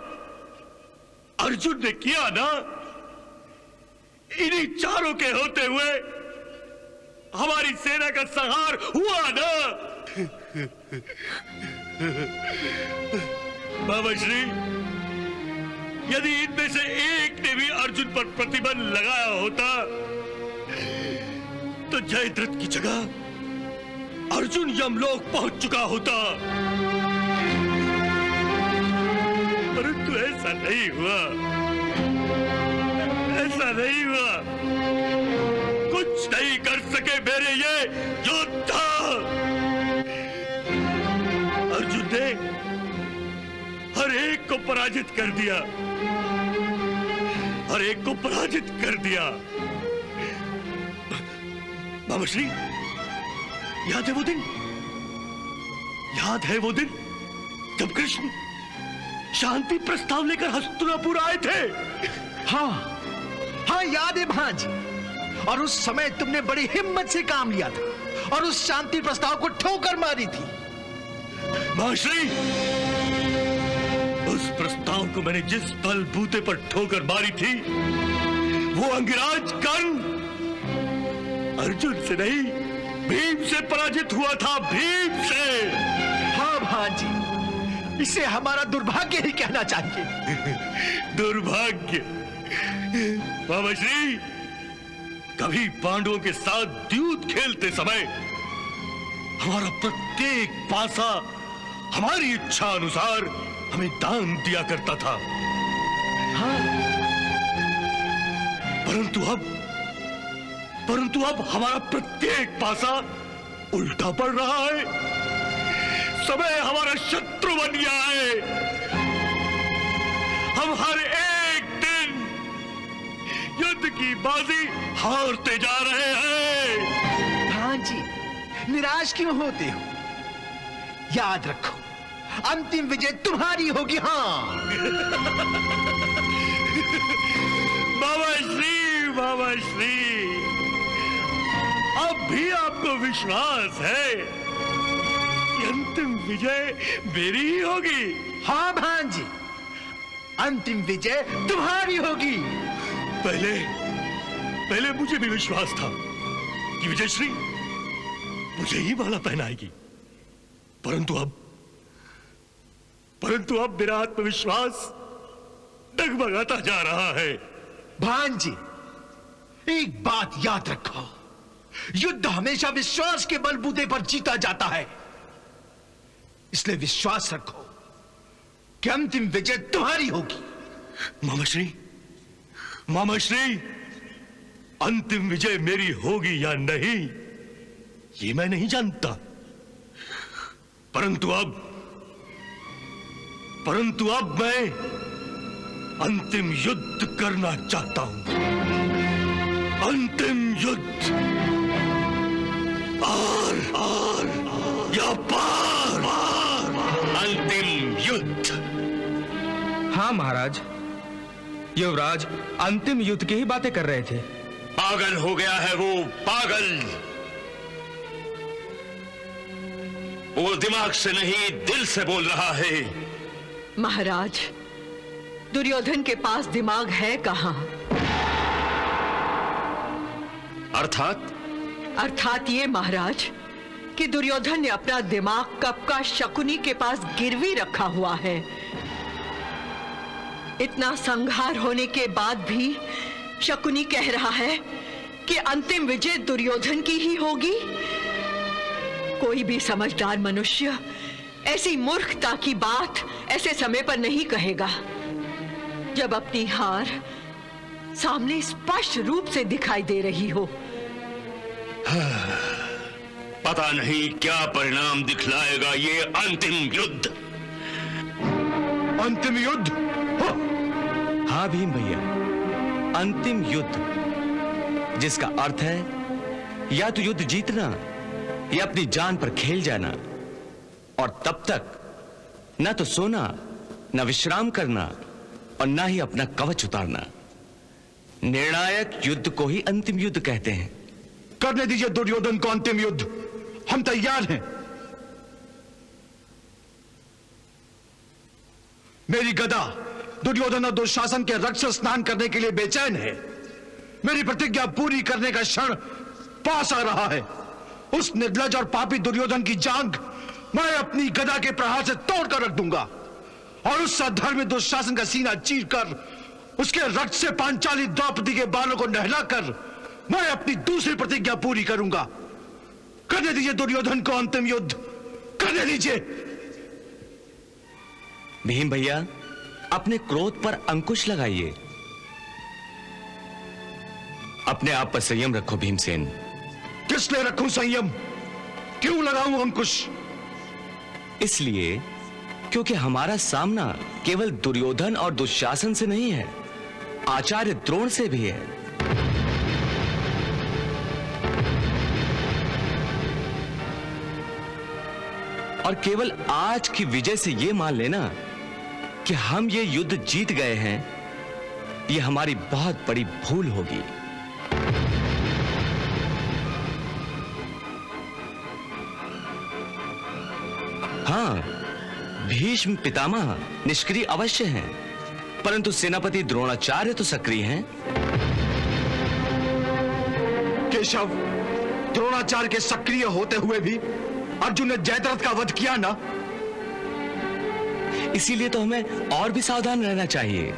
अर्जुन ने किया ना। इन्हीं चारों के होते हुए हमारी सेना का संहार हुआ ना। मामाश्री, यदि इनमें से एक ने भी अर्जुन पर प्रतिबंध लगाया होता तो जयद्रथ की जगह अर्जुन यमलोक पहुंच चुका होता, परंतु ऐसा नहीं हुआ, ऐसा नहीं हुआ। कुछ नहीं कर सके मेरे ये योद्धा। अर्जुन ने हर एक को पराजित कर दिया, हर एक को पराजित कर दिया। मामाश्री, याद है वो दिन? याद है वो दिन जब कृष्ण शांति प्रस्ताव लेकर हस्तिनापुर आए थे?
हाँ हाँ, याद है भांज। और उस समय तुमने बड़ी हिम्मत से काम लिया था और उस शांति प्रस्ताव को ठोकर मारी थी।
मामाश्री, उस प्रस्ताव को मैंने जिस बलबूते पर ठोकर मारी थी, वो अंगिराज कर्ण अर्जुन से नहीं, भीम से पराजित हुआ था, भीम से।
हाँ भांजी, इसे हमारा दुर्भाग्य ही कहना चाहिए।
दुर्भाग्य? मामाश्री, कभी पांडवों के साथ द्यूत खेलते समय हमारा प्रत्येक पासा हमारी इच्छा अनुसार हमें दान दिया करता था।
हाँ,
परंतु अब हमारा प्रत्येक पासा उल्टा पड़ रहा है। समय हमारा शत्रु बन गया है। हम हर एक दिन युद्ध की बाजी हारते जा रहे हैं।
हाँ जी, निराश क्यों होते हो? याद रखो, अंतिम विजय तुम्हारी होगी। हाँ
मामाश्री, अब भी आपको विश्वास है कि अंतिम विजय मेरी ही होगी?
हाँ भांजी, अंतिम विजय तुम्हारी होगी।
पहले मुझे भी विश्वास था कि विजयश्री मुझे ही माला पहनाएगी, परंतु अब मेरा आत्मविश्वास डगमगाता जा रहा है।
भांजी, एक बात याद रखो, युद्ध हमेशा विश्वास के बलबूते पर जीता जाता है। इसलिए विश्वास रखो कि अंतिम विजय तुम्हारी होगी।
मामाश्री, अंतिम विजय मेरी होगी या नहीं, ये मैं नहीं जानता, परंतु अब मैं अंतिम युद्ध करना चाहता हूं। अंतिम युद्ध, आर या पार, अंतिम युद्ध।
हाँ महाराज, युवराज अंतिम युद्ध की ही बातें कर रहे थे।
पागल हो गया है वो, पागल। वो दिमाग से नहीं, दिल से बोल रहा है।
महाराज, दुर्योधन के पास दिमाग है कहां? अर्थात ये महाराज कि दुर्योधन ने अपना दिमाग कब का शकुनी के पास गिरवी रखा हुआ है। इतना संहार होने के बाद भी शकुनी कह रहा है कि अंतिम विजय दुर्योधन की ही होगी। कोई भी समझदार मनुष्य ऐसी मूर्खता की बात ऐसे समय पर नहीं कहेगा, जब अपनी हार सामने स्पष्ट रूप से दिखाई दे रही हो।
पता नहीं क्या परिणाम दिखलाएगा ये अंतिम युद्ध।
अंतिम युद्ध?
हाँ भीम भैया, अंतिम युद्ध।
जिसका अर्थ है या तो युद्ध जीतना या अपनी जान पर खेल जाना, और तब तक न तो सोना, न विश्राम करना और न ही अपना कवच उतारना। निर्णायक युद्ध को ही अंतिम युद्ध कहते हैं।
करने दीजिए दुर्योधन को अंतिम युद्ध, हम तैयार हैं। मेरी गदा दुर्योधन और दुशासन के रक्त से स्नान करने के लिए बेचैन है। मेरी प्रतिज्ञा पूरी करने का क्षण पास आ रहा है। उस निर्लज और पापी दुर्योधन की जांघ मैं अपनी गदा के प्रहार से तोड़कर रख दूंगा, और उस अधर्मी दुशासन का सीना चीरकर उसके रक्त से पांचाली द्रौपदी के बालों को नहलाकर मैं अपनी दूसरी प्रतिज्ञा पूरी करूंगा। करने दीजिए दुर्योधन को अंतिम युद्ध, करने दीजिए।
भीम भैया, अपने क्रोध पर अंकुश लगाइए। अपने आप पर संयम रखो भीमसेन।
किस लिए रखूं संयम? क्यों लगाऊं अंकुश?
इसलिए क्योंकि हमारा सामना केवल दुर्योधन और दुशासन से नहीं है, आचार्य द्रोण से भी है। और केवल आज की विजय से यह मान लेना कि हम ये युद्ध जीत गए हैं, यह हमारी बहुत बड़ी भूल होगी। हां, भीष्म पितामह निष्क्रिय अवश्य हैं, परंतु सेनापति द्रोणाचार्य तो सक्रिय हैं।
केशव, द्रोणाचार्य के सक्रिय होते हुए भी अर्जुन ने जयद्रथ का वध किया ना।
इसीलिए तो हमें और भी सावधान रहना चाहिए।